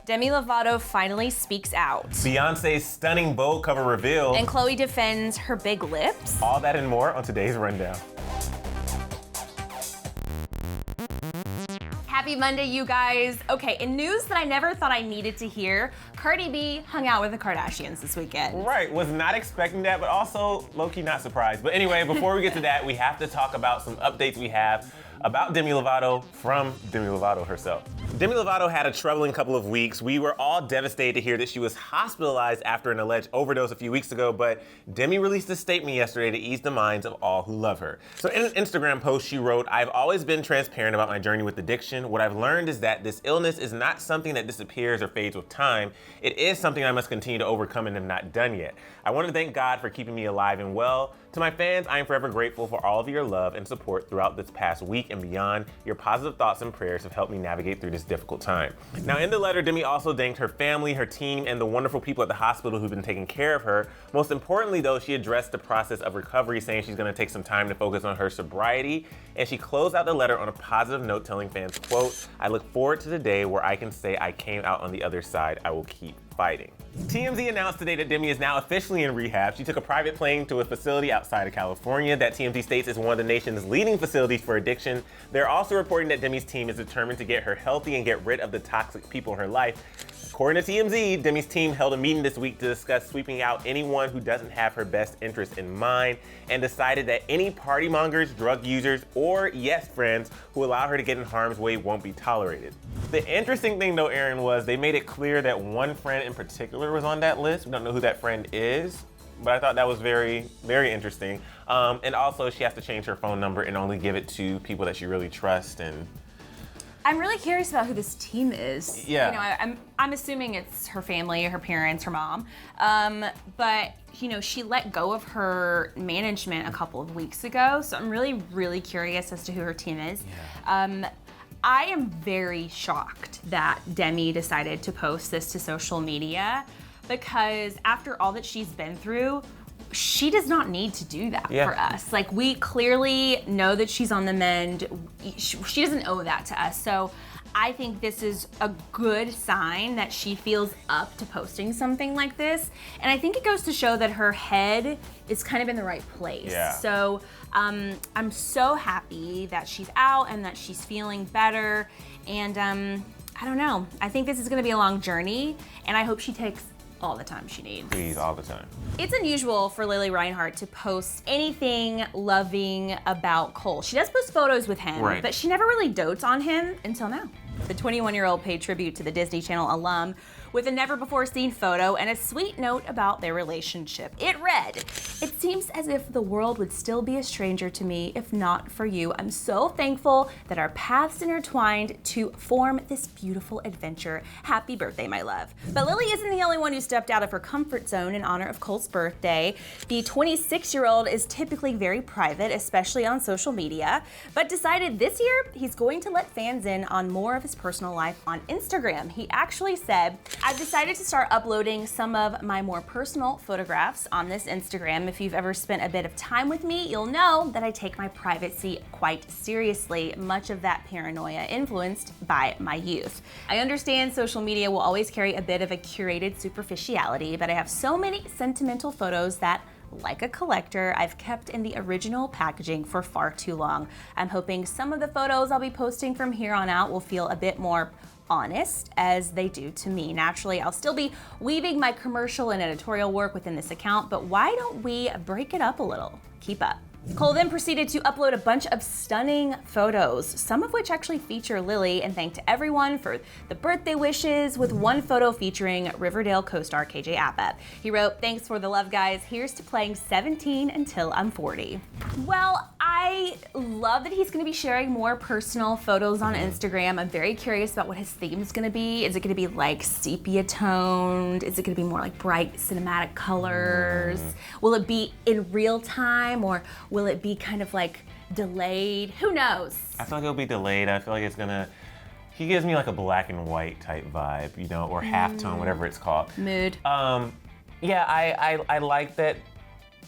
Demi Lovato finally speaks out. Beyoncé's stunning Vogue cover reveal. And Khloe defends her big lips. All that and more on today's Rundown. Happy Monday, you guys. Okay, in news that I never thought I needed to hear, Cardi B hung out with the Kardashians this weekend. Right, was not expecting that, but also low-key not surprised. But anyway, before we get to that, we have to talk about some updates we have about Demi Lovato from Demi Lovato herself. Demi Lovato had a troubling couple of weeks. We were all devastated to hear that she was hospitalized after an alleged overdose a few weeks ago, but Demi released a statement yesterday to ease the minds of all who love her. So in an Instagram post, she wrote, "I've always been transparent about my journey with addiction. What I've learned is that this illness is not something that disappears or fades with time. It is something I must continue to overcome and am not done yet. I want to thank God for keeping me alive and well. To my fans, I am forever grateful for all of your love and support throughout this past week and beyond. Your positive thoughts and prayers have helped me navigate through this difficult time." Now, in the letter, Demi also thanked her family, her team, and the wonderful people at the hospital who've been taking care of her. Most importantly, though, she addressed the process of recovery, saying she's going to take some time to focus on her sobriety. And she closed out the letter on a positive note, telling fans, quote, "I look forward to the day where I can say I came out on the other side. I will keep fighting." TMZ announced today that Demi is now officially in rehab. She took a private plane to a facility outside of California that TMZ states is one of the nation's leading facilities for addiction. They're also reporting that Demi's team is determined to get her healthy and get rid of the toxic people in her life. According to TMZ, Demi's team held a meeting this week to discuss sweeping out anyone who doesn't have her best interest in mind, and decided that any party mongers, drug users, or yes friends who allow her to get in harm's way won't be tolerated. The interesting thing though, Aaron, was they made it clear that one friend in particular was on that list. We don't know who that friend is, but I thought that was very, very interesting. And also she has to change her phone number and only give it to people that she really trusts. And I'm really curious about who this team is. Yeah. You know, I'm assuming it's her family, her parents, her mom. But you know, she let go of her management a couple of weeks ago, so I'm really, really curious as to who her team is. Yeah. I am very shocked that Demi decided to post this to social media, because after all that she's been through, she does not need to do that for us. Like, we clearly know that she's on the mend. She doesn't owe that to us. So I think this is a good sign that she feels up to posting something like this. And I think it goes to show that her head is kind of in the right place. Yeah. So I'm so happy that she's out and that she's feeling better. And I don't know, I think this is gonna be a long journey, and I hope she takes all the time she needs. Please, all the time. It's unusual for Lili Reinhart to post anything loving about Cole. She does post photos with him, right, but she never really dotes on him until now. The 21-year-old paid tribute to the Disney Channel alum with a never-before-seen photo and a sweet note about their relationship. It read, "It seems as if the world would still be a stranger to me if not for you. I'm so thankful that our paths intertwined to form this beautiful adventure. Happy birthday, my love." But Lili isn't the only one who stepped out of her comfort zone in honor of Cole's birthday. The 26-year-old is typically very private, especially on social media, but decided this year he's going to let fans in on more of his personal life on Instagram. He actually said, "I've decided to start uploading some of my more personal photographs on this Instagram. If you've ever spent a bit of time with me, you'll know that I take my privacy quite seriously, much of that paranoia influenced by my youth. I understand social media will always carry a bit of a curated superficiality, but I have so many sentimental photos that, like a collector, I've kept in the original packaging for far too long. I'm hoping some of the photos I'll be posting from here on out will feel a bit more honest as they do to me. Naturally, I'll still be weaving my commercial and editorial work within this account, but why don't we break it up a little? Keep up." Cole then proceeded to upload a bunch of stunning photos, some of which actually feature Lili, and thanked everyone for the birthday wishes, with one photo featuring Riverdale co-star KJ Apa. He wrote, "Thanks for the love, guys. Here's to playing 17 until I'm 40. Well, I love that he's gonna be sharing more personal photos on Instagram. I'm very curious about what his theme is gonna be. Is it gonna be like sepia toned? Is it gonna be more like bright cinematic colors? Will it be in real time, or will it be kind of like delayed? Who knows?" I feel like it'll be delayed. I feel like it's gonna, he gives me like a black and white type vibe, you know, or halftone, whatever it's called. Mood. Yeah, I like that.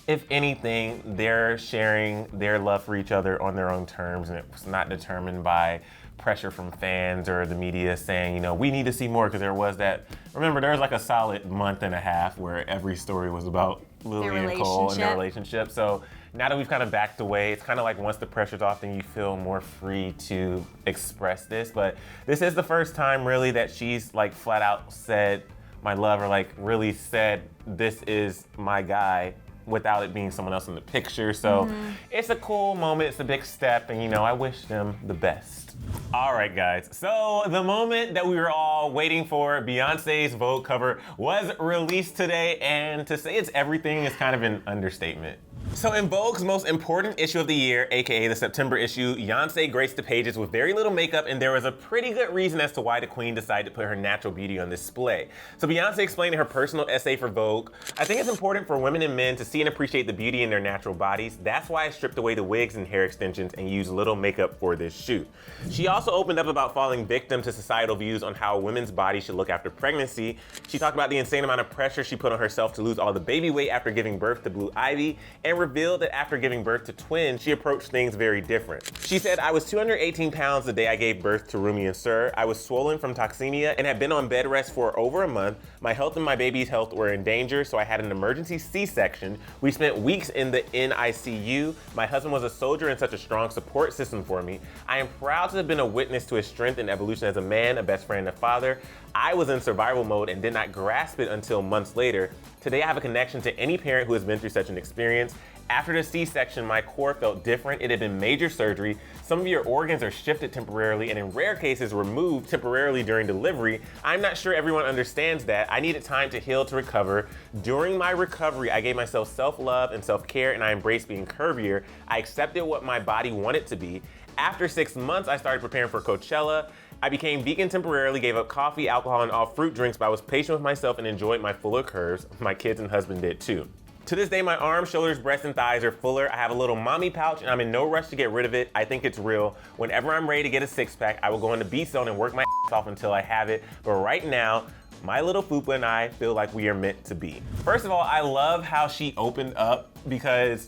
If anything, they're sharing their love for each other on their own terms, and it's not determined by pressure from fans or the media saying, you know, we need to see more, because there was like a solid month and a half where every story was about Lili and Cole and their relationship. So now that we've kind of backed away, it's kind of like once the pressure's off, then you feel more free to express this. But this is the first time really that she's like flat out said my love, or like really said this is my guy, without it being someone else in the picture. So it's a cool moment, it's a big step, and you know, I wish them the best. All right, guys, so the moment that we were all waiting for, Beyonce's Vogue cover, was released today, and to say it's everything is kind of an understatement. So in Vogue's most important issue of the year, aka the September issue, Beyonce graced the pages with very little makeup, and there was a pretty good reason as to why the queen decided to put her natural beauty on display. So Beyonce explained in her personal essay for Vogue, "I think it's important for women and men to see and appreciate the beauty in their natural bodies. That's why I stripped away the wigs and hair extensions and used little makeup for this shoot." She also opened up about falling victim to societal views on how women's bodies should look after pregnancy. She talked about the insane amount of pressure she put on herself to lose all the baby weight after giving birth to Blue Ivy, and revealed that after giving birth to twins, she approached things very different. She said, "I was 218 pounds the day I gave birth to Rumi and Sir. I was swollen from toxemia and had been on bed rest for over a month. My health and my baby's health were in danger, so I had an emergency C-section. We spent weeks in the NICU. My husband was a soldier and such a strong support system for me. I am proud to have been a witness to his strength and evolution as a man, a best friend, and a father. I was in survival mode and did not grasp it until months later. Today I have a connection to any parent who has been through such an experience. After the C-section, my core felt different. It had been major surgery. Some of your organs are shifted temporarily and in rare cases removed temporarily during delivery. I'm not sure everyone understands that. I needed time to heal, to recover. During my recovery, I gave myself self-love and self-care, and I embraced being curvier. I accepted what my body wanted to be. After 6 months, I started preparing for Coachella. I became vegan temporarily, gave up coffee, alcohol, and all fruit drinks, but I was patient with myself and enjoyed my fuller curves. My kids and husband did too. To this day, my arms, shoulders, breasts, and thighs are fuller. I have a little mommy pouch, and I'm in no rush to get rid of it. I think it's real. Whenever I'm ready to get a six-pack, I will go into B-Zone and work my ass off until I have it. But right now, my little fupa and I feel like we are meant to be." First of all, I love how she opened up, because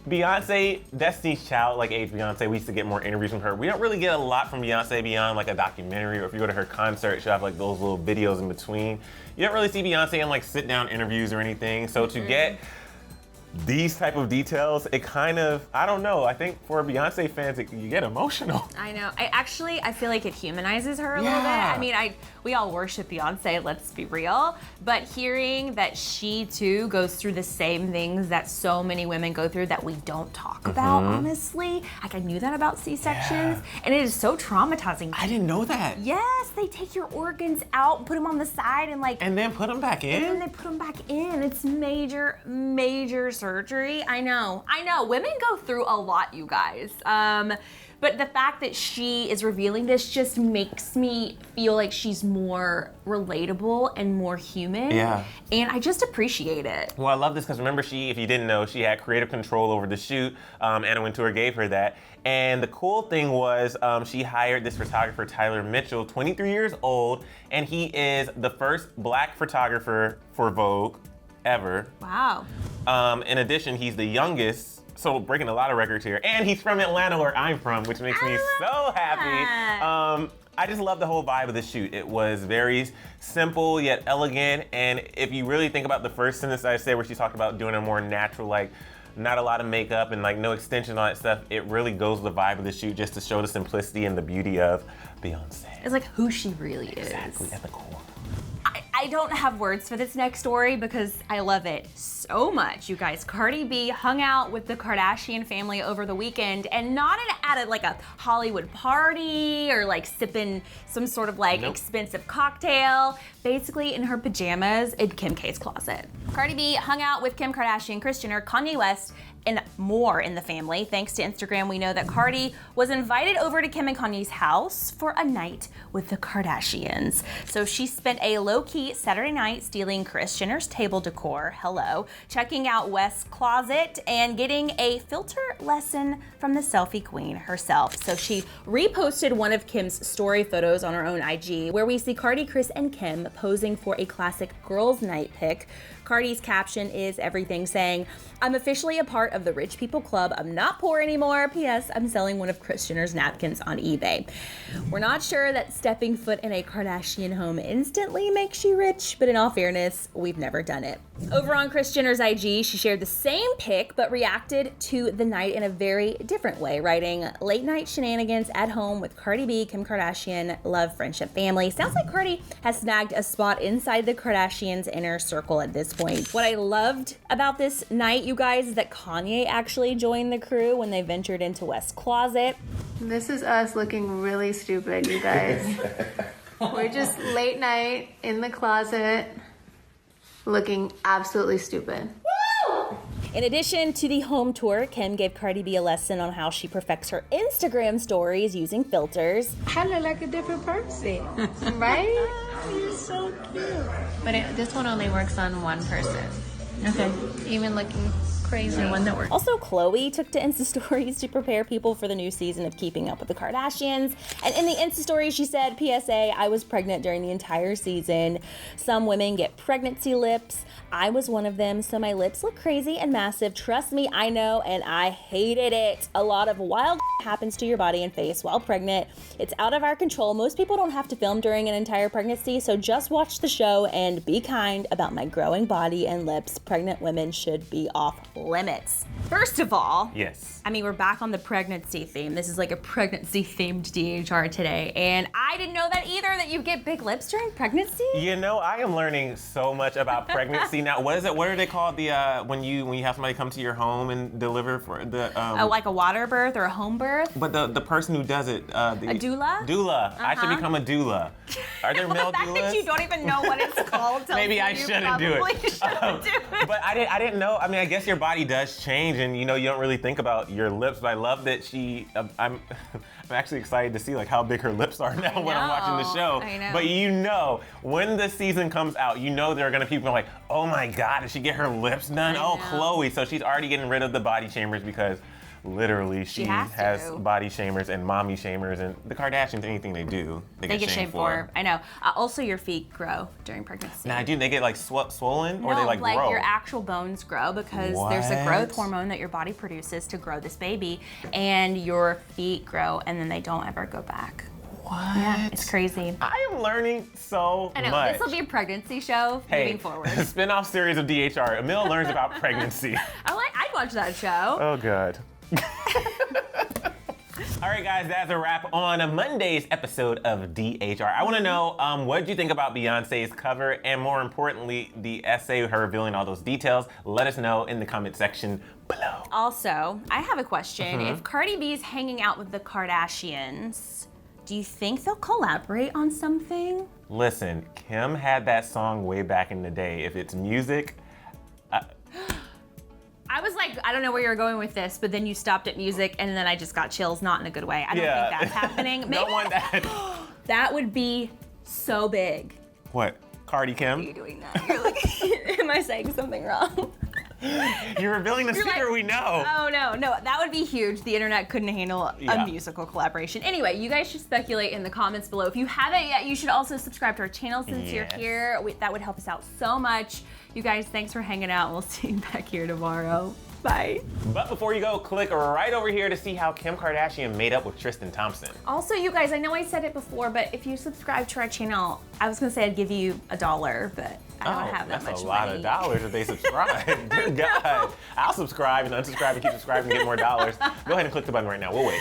Beyonce, Destiny's Child, like age Beyonce, we used to get more interviews from her. We don't really get a lot from Beyonce beyond like a documentary, or if you go to her concert, she'll have like those little videos in between. You don't really see Beyonce in like sit down interviews or anything. So to get these type of details, it kind of, I don't know, I think for Beyonce fans, you get emotional. I know. I feel like it humanizes her a little bit. I mean, we all worship Beyonce, let's be real, but hearing that she too goes through the same things that so many women go through that we don't talk about, honestly. Like, I knew that about C-sections, and it is so traumatizing. I didn't know that. Yes, they take your organs out, put them on the side, and like— and then put them back in? And then they put them back in. It's major, major surgery. I know. Women go through a lot, you guys. But the fact that she is revealing this just makes me feel like she's more relatable and more human. Yeah. And I just appreciate it. Well, I love this because remember, if you didn't know, she had creative control over the shoot. Anna Wintour gave her that. And the cool thing was she hired this photographer, Tyler Mitchell, 23 years old, and he is the first Black photographer for Vogue ever. Wow. In addition, he's the youngest, so breaking a lot of records here, and he's from Atlanta, where I'm from, which makes me so happy. I just love the whole vibe of the shoot. It was very simple yet elegant, and if you really think about the first sentence I said where she talked about doing a more natural, like not a lot of makeup and like no extension, all that stuff, it really goes with the vibe of the shoot just to show the simplicity and the beauty of Beyonce. It's like who she really is. Exactly, at the core. I don't have words for this next story because I love it so much, you guys. Cardi B hung out with the Kardashian family over the weekend, and not at like a Hollywood party or like sipping some sort of like expensive cocktail, basically in her pajamas in Kim K's closet. Cardi B hung out with Kim Kardashian, Kris Jenner, Kanye West, and more in the family. Thanks to Instagram, we know that Cardi was invited over to Kim and Kanye's house for a night with the Kardashians. So she spent a low-key Saturday night stealing Kris Jenner's table decor, hello, checking out West's closet and getting a filter lesson from the selfie queen herself. So she reposted one of Kim's story photos on her own IG, where we see Cardi, Chris, and Kim posing for a classic girls' night pic. Cardi's caption is everything, saying, "I'm officially a part of the rich people club. I'm not poor anymore. P.S. I'm selling one of Kris Jenner's napkins on eBay." We're not sure that stepping foot in a Kardashian home instantly makes you rich, but in all fairness, we've never done it. Over on Kris Jenner's IG, she shared the same pic, but reacted to the night in a very different way, writing, "Late night shenanigans at home with Cardi B, Kim Kardashian, love, friendship, family." Sounds like Cardi has snagged a spot inside the Kardashians' inner circle at this point. What I loved about this night, you guys, is that Kanye actually joined the crew when they ventured into West's closet. This is us looking really stupid, you guys. We're just late night in the closet looking absolutely stupid. In addition to the home tour, Kim gave Cardi B a lesson on how she perfects her Instagram stories using filters. I look like a different person, right? You're so cute. But this one only works on one person. Okay. Even looking crazy. One that works. Also, Khloe took to Insta stories to prepare people for the new season of Keeping Up with the Kardashians. And in the Insta story, she said, "PSA, I was pregnant during the entire season. Some women get pregnancy lips. I was one of them, so my lips look crazy and massive. Trust me, I know, and I hated it. A lot of wild happens to your body and face while pregnant. It's out of our control. Most people don't have to film during an entire pregnancy, so just watch the show and be kind about my growing body and lips. Pregnant women should be off limits." First of all, Yes. I mean, we're back on the pregnancy theme. This is like a pregnancy-themed DHR today, and I didn't know that either, that you get big lips during pregnancy. You know, I am learning so much about pregnancy now. What is it? What are they called? The when you have somebody come to your home and deliver for the Like a water birth or a home birth? But the person who does it, a doula? Doula. I should become a doula. Are there male The fact doulas? that you don't even know what it's called tells Maybe me I you shouldn't do probably it. shouldn't do it. But I didn't know. I mean, I guess your body does change, and you know, you don't really think about your lips. But I love that she. I'm actually excited to see like how big her lips are now when I'm watching the show. I know. But you know, when the season comes out, you know there are gonna be people like, "Oh my God, did she get her lips done?" I Oh, know. Khloe. So she's already getting rid of the body shamers because. Literally, she has has to. body shamers and mommy shamers, and the Kardashians, anything they do, they get shamed for. I know. Also, your feet grow during pregnancy. Now, do they get like swollen, or they like grow? your actual bones grow because there's a growth hormone that your body produces to grow this baby, and your feet grow, and then they don't ever go back. What? Yeah, it's crazy. I am learning so I know. much. This will be a pregnancy show moving forward. Spin-off series of DHR. Emil learns about pregnancy. I'd watch that show. Oh, God. All right, guys, that's a wrap on Monday's episode of DHR. I want to know, what did you think about Beyonce's cover, and more importantly, the essay, her revealing all those details? Let us know in the comment section below. Also, I have a question. If Cardi B's hanging out with the Kardashians, do you think they'll collaborate on something? Listen, Kim had that song way back in the day. If it's music, I was like, I don't know where you're going with this, but then you stopped at music, and then I just got chills, not in a good way. I don't think that's happening. Maybe Don't want that. that would be so big. What? Cardi Kim? Are you doing that? You're like, am I saying something wrong? You're revealing the secret we know. Oh, no, that would be huge. The internet couldn't handle a musical collaboration. Anyway, you guys should speculate in the comments below. If you haven't yet, you should also subscribe to our channel since you're here. That would help us out so much. You guys, thanks for hanging out. We'll see you back here tomorrow. Bye. But before you go, click right over here to see how Kim Kardashian made up with Tristan Thompson. Also, you guys, I know I said it before, but if you subscribe to our channel, I was gonna say I'd give you $1, but I don't have that much money. That's a lot of dollars if they subscribe. Good God. I'll subscribe and unsubscribe and keep subscribing and get more dollars. Go ahead and click the button right now. We'll wait.